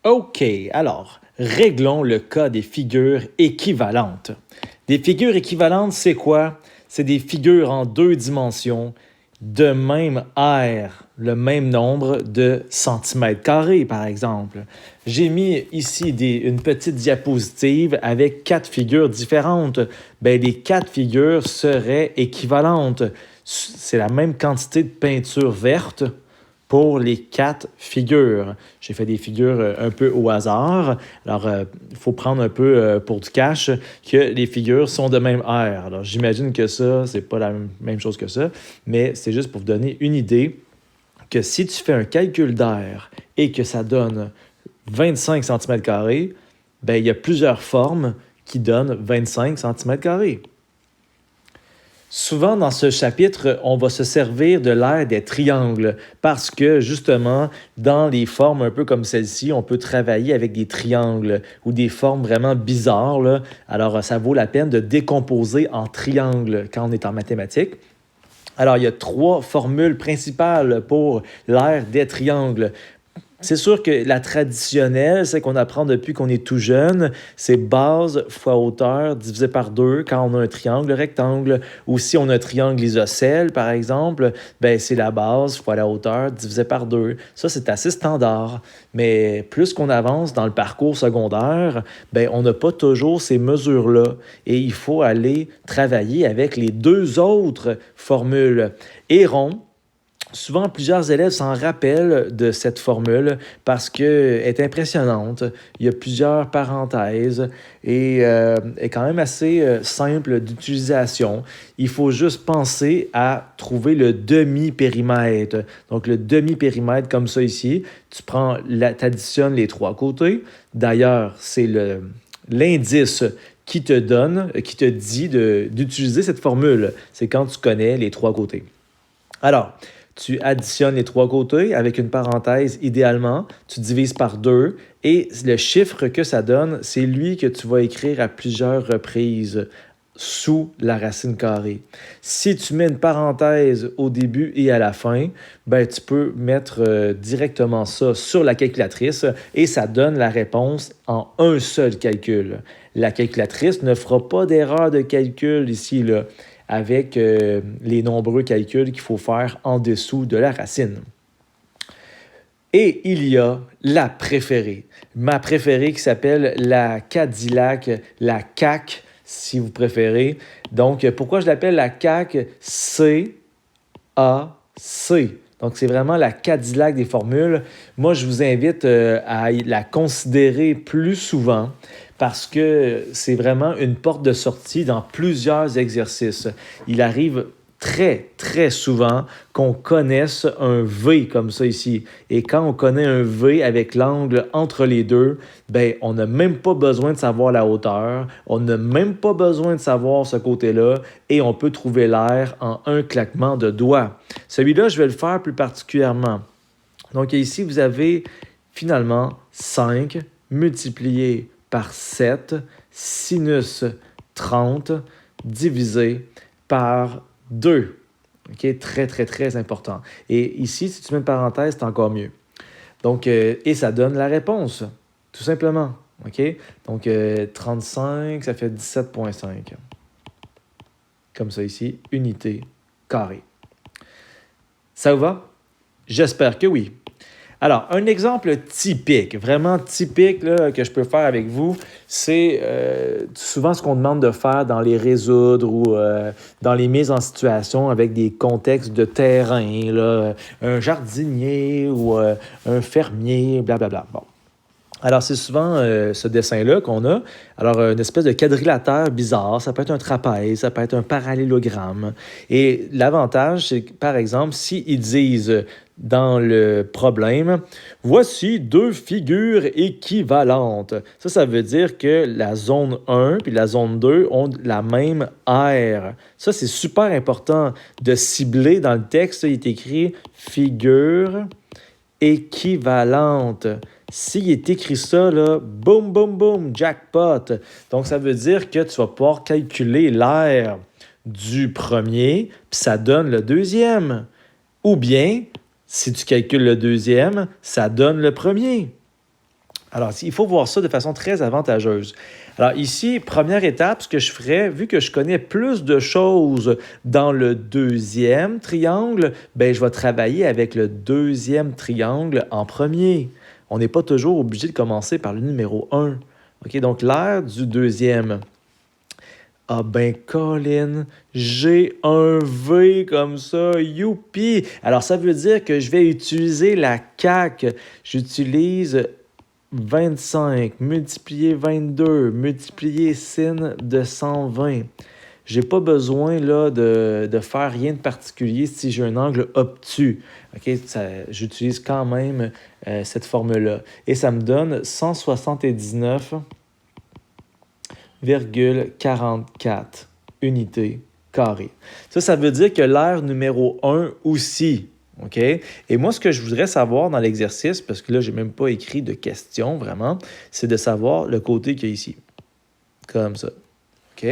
OK, alors, réglons le cas des figures équivalentes. Des figures équivalentes, c'est quoi? C'est des figures en deux dimensions de même aire, le même nombre de centimètres carrés, par exemple. J'ai mis ici une petite diapositive avec 4 figures différentes. Bien, les 4 figures seraient équivalentes. C'est la même quantité de peinture verte pour les 4 figures. J'ai fait des figures un peu au hasard. Alors, il faut prendre un peu pour du cash que les figures sont de même aire. Alors, j'imagine que ça, c'est pas la même chose que ça, mais c'est juste pour vous donner une idée que si tu fais un calcul d'air et que ça donne 25 cm², bien, il y a plusieurs formes qui donnent 25 cm². Souvent, dans ce chapitre, on va se servir de l'aire des triangles parce que, justement, dans les formes un peu comme celle-ci, on peut travailler avec des triangles ou des formes vraiment bizarres, là. Alors, ça vaut la peine de décomposer en triangles quand on est en mathématiques. Alors, il y a 3 formules principales pour l'aire des triangles. C'est sûr que la traditionnelle, c'est qu'on apprend depuis qu'on est tout jeune, c'est base fois hauteur divisé par 2 quand on a un triangle rectangle. Ou si on a un triangle isocèle, par exemple, ben c'est la base fois la hauteur divisé par 2. Ça, c'est assez standard. Mais plus qu'on avance dans le parcours secondaire, ben on n'a pas toujours ces mesures-là. Et il faut aller travailler avec les 2 autres formules. Et rond. Souvent, plusieurs élèves s'en rappellent de cette formule parce qu'elle est impressionnante. Il y a plusieurs parenthèses et est quand même assez simple d'utilisation. Il faut juste penser à trouver le demi-périmètre. Donc, le demi-périmètre, comme ça ici, tu additionnes les 3 côtés. D'ailleurs, c'est l'indice qui te dit d'utiliser cette formule. C'est quand tu connais les 3 côtés. Alors, tu additionnes les 3 côtés avec une parenthèse idéalement, tu divises par 2 et le chiffre que ça donne, c'est lui que tu vas écrire à plusieurs reprises sous la racine carrée. Si tu mets une parenthèse au début et à la fin, ben, tu peux mettre directement ça sur la calculatrice et ça donne la réponse en un seul calcul. La calculatrice ne fera pas d'erreur de calcul ici, là, avec les nombreux calculs qu'il faut faire en dessous de la racine. Et il y a la préférée. Ma préférée qui s'appelle la Cadillac, la CAC, si vous préférez. Donc, pourquoi je l'appelle la CAC? C-A-C. Donc, c'est vraiment la Cadillac des formules. Moi, je vous invite à la considérer plus souvent parce que c'est vraiment une porte de sortie dans plusieurs exercices. Il arrive très, très souvent qu'on connaisse un V comme ça ici. Et quand on connaît un V avec l'angle entre les deux, ben, on n'a même pas besoin de savoir la hauteur, on n'a même pas besoin de savoir ce côté-là, et on peut trouver l'air en un claquement de doigts. Celui-là, je vais le faire plus particulièrement. Donc ici, vous avez finalement 5 multiplié par 7 sinus 30 divisé par 2. OK? Très, très, très important. Et ici, si tu mets une parenthèse, c'est encore mieux. Donc, et ça donne la réponse, tout simplement. OK? Donc, 35, ça fait 17,5. Comme ça ici, unité carrée. Ça vous va? J'espère que oui. Alors, un exemple typique, vraiment typique là, que je peux faire avec vous, c'est souvent ce qu'on demande de faire dans les résoudre ou dans les mises en situation avec des contextes de terrain, là, un jardinier ou un fermier, blablabla. Bon. Alors, c'est souvent ce dessin-là qu'on a. Alors, une espèce de quadrilatère bizarre. Ça peut être un trapèze, ça peut être un parallélogramme. Et l'avantage, c'est que, par exemple, s'ils disent dans le problème, voici 2 figures équivalentes. Ça veut dire que la zone 1 puis la zone 2 ont la même aire. Ça, c'est super important de cibler dans le texte. Il est écrit figure équivalente. S'il est écrit ça, là, boum, boum, boum, jackpot. Donc, ça veut dire que tu vas pouvoir calculer l'aire du premier, puis ça donne le deuxième. Ou bien, si tu calcules le deuxième, ça donne le premier. Alors, il faut voir ça de façon très avantageuse. Alors ici, première étape, ce que je ferais, vu que je connais plus de choses dans le deuxième triangle, ben je vais travailler avec le deuxième triangle en premier. On n'est pas toujours obligé de commencer par le numéro un. OK, donc l'aire du deuxième. Ah ben, Colin, j'ai un V comme ça, youpi! Alors, ça veut dire que je vais utiliser la CAQ. J'utilise 25 multiplié 22 multiplié sin de 120. J'ai pas besoin là, de faire rien de particulier si j'ai un angle obtus. OK? J'utilise quand même cette formule-là. Et ça me donne 179,44 unités carrées. Ça veut dire que l'aire numéro 1 aussi. OK? Et moi, ce que je voudrais savoir dans l'exercice, parce que là, je n'ai même pas écrit de question vraiment, c'est de savoir le côté qu'il y a ici. Comme ça. OK?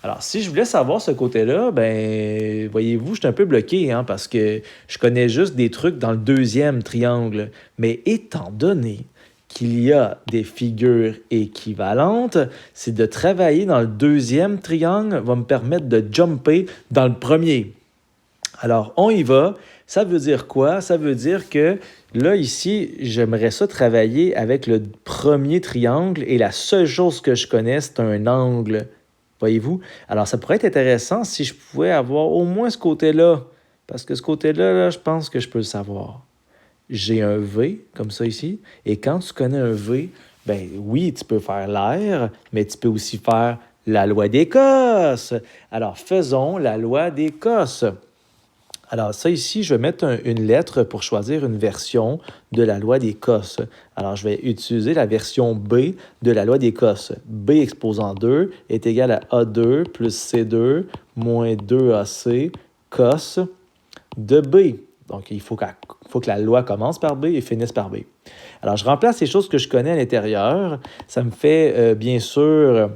Alors, si je voulais savoir ce côté-là, ben, voyez-vous, je suis un peu bloqué, hein, parce que je connais juste des trucs dans le deuxième triangle. Mais étant donné qu'il y a des figures équivalentes, c'est de travailler dans le deuxième triangle va me permettre de jumper dans le premier. Alors, on y va. Ça veut dire quoi? Ça veut dire que là, ici, j'aimerais ça travailler avec le premier triangle et la seule chose que je connais, c'est un angle. Voyez-vous? Alors, ça pourrait être intéressant si je pouvais avoir au moins ce côté-là. Parce que ce côté-là, là, je pense que je peux le savoir. J'ai un V, comme ça ici. Et quand tu connais un V, ben oui, tu peux faire l'air, mais tu peux aussi faire la loi d'Écosse. Alors, faisons la loi d'Écosse. Alors, ça ici, je vais mettre une lettre pour choisir une version de la loi d'Écosse. Alors, je vais utiliser la version B de la loi d'Écosse. B exposant 2 est égal à A2 plus C2 moins 2AC cos de B. Donc, il faut que la loi commence par B et finisse par B. Alors, je remplace les choses que je connais à l'intérieur. Ça me fait, bien sûr,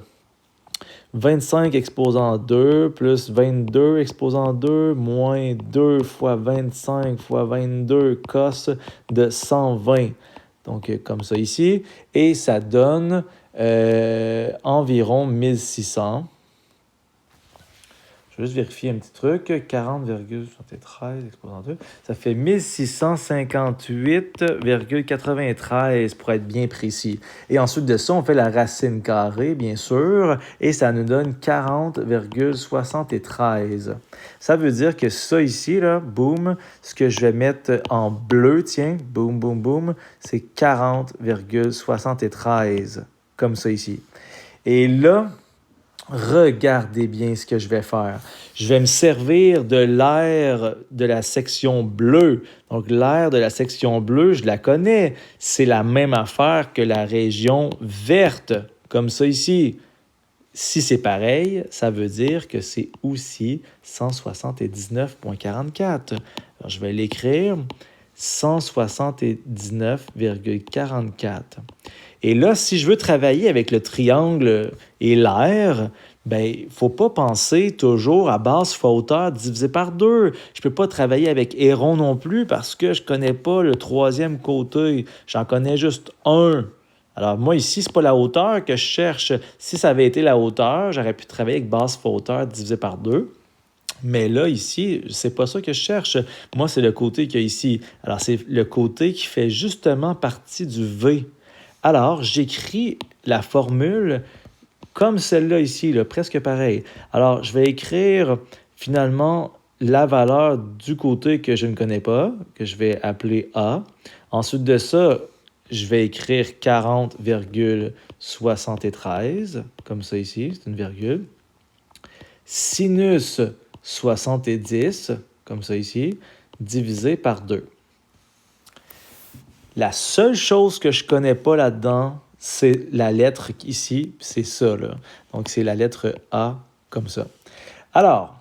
25 exposant 2 plus 22 exposant 2 moins 2 fois 25 fois 22 cos de 120. Donc, comme ça ici. Et ça donne environ 1600. Je vais juste vérifier un petit truc. 40,73 exposant 2. Ça fait 1658,93 pour être bien précis. Et ensuite de ça, on fait la racine carrée, bien sûr. Et ça nous donne 40,73. Ça veut dire que ça ici, là, boum, ce que je vais mettre en bleu, tiens, boum, boum, boum, c'est 40,73. Comme ça ici. Et là, regardez bien ce que je vais faire. Je vais me servir de l'aire de la section bleue. Donc, l'aire de la section bleue, je la connais. C'est la même affaire que la région verte, comme ça ici. Si c'est pareil, ça veut dire que c'est aussi 179,44. Alors, je vais l'écrire 179,44. Et là, si je veux travailler avec le triangle et l'aire, ben, il ne faut pas penser toujours à base fois hauteur divisé par 2. Je ne peux pas travailler avec Héron non plus parce que je ne connais pas le troisième côté. J'en connais juste un. Alors, moi, ici, ce n'est pas la hauteur que je cherche. Si ça avait été la hauteur, j'aurais pu travailler avec base fois hauteur divisé par 2. Mais là, ici, c'est pas ça que je cherche. Moi, c'est le côté qu'il y a ici. Alors, c'est le côté qui fait justement partie du V. Alors, j'écris la formule comme celle-là ici, là, presque pareil. Alors, je vais écrire finalement la valeur du côté que je ne connais pas, que je vais appeler A. Ensuite de ça, je vais écrire 40,73, comme ça ici, c'est une virgule. Sinus 70, comme ça ici, divisé par 2. La seule chose que je ne connais pas là-dedans, c'est la lettre ici, c'est ça, là. Donc, c'est la lettre A, comme ça. Alors,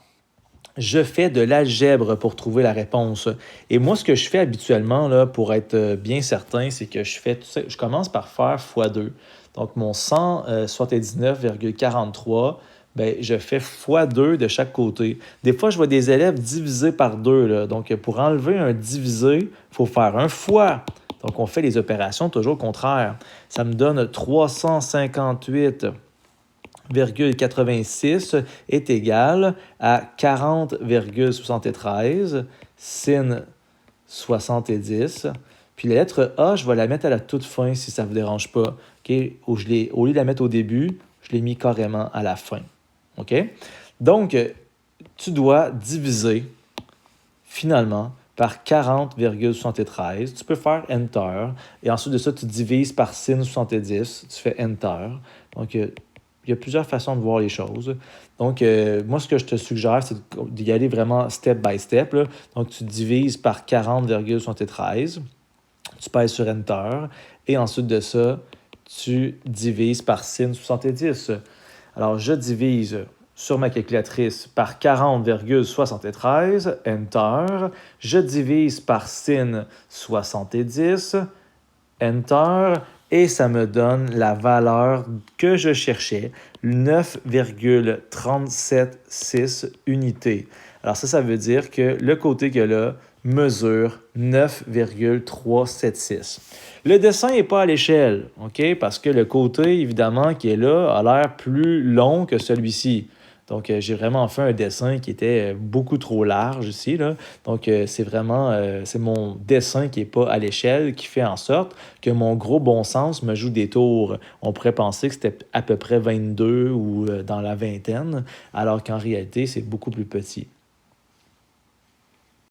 je fais de l'algèbre pour trouver la réponse. Et moi, ce que je fais habituellement, là, pour être bien certain, c'est que je commence par faire x2. Donc, mon 179,43, ben, je fais x2 de chaque côté. Des fois, je vois des élèves diviser par 2. Là. Donc, pour enlever un divisé, il faut faire un fois. Donc, on fait les opérations toujours au contraire. Ça me donne 358,86 est égal à 40,73 sin 70. Puis la lettre A, je vais la mettre à la toute fin si ça ne vous dérange pas. Okay? Au lieu de la mettre au début, je l'ai mis carrément à la fin. OK? Donc, tu dois diviser finalement par 40,73. Tu peux faire Enter. Et ensuite de ça, tu divises par sin 70. Tu fais Enter. Donc, il y a plusieurs façons de voir les choses. Donc, moi, ce que je te suggère, c'est d'y aller vraiment step by step. Là. Donc, tu divises par 40,73. Tu pèses sur Enter. Et ensuite de ça, tu divises par sin 70. Alors, je divise sur ma calculatrice par 40,73, Enter. Je divise par sin 70, Enter. Et ça me donne la valeur que je cherchais, 9,376 unités. Alors ça veut dire que le côté que là mesure 9,376. Le dessin n'est pas à l'échelle, OK? Parce que le côté, évidemment, qui est là, a l'air plus long que celui-ci. Donc, j'ai vraiment fait un dessin qui était beaucoup trop large ici, là. Donc, c'est vraiment c'est mon dessin qui n'est pas à l'échelle qui fait en sorte que mon gros bon sens me joue des tours. On pourrait penser que c'était à peu près 22 ou dans la vingtaine, alors qu'en réalité, c'est beaucoup plus petit.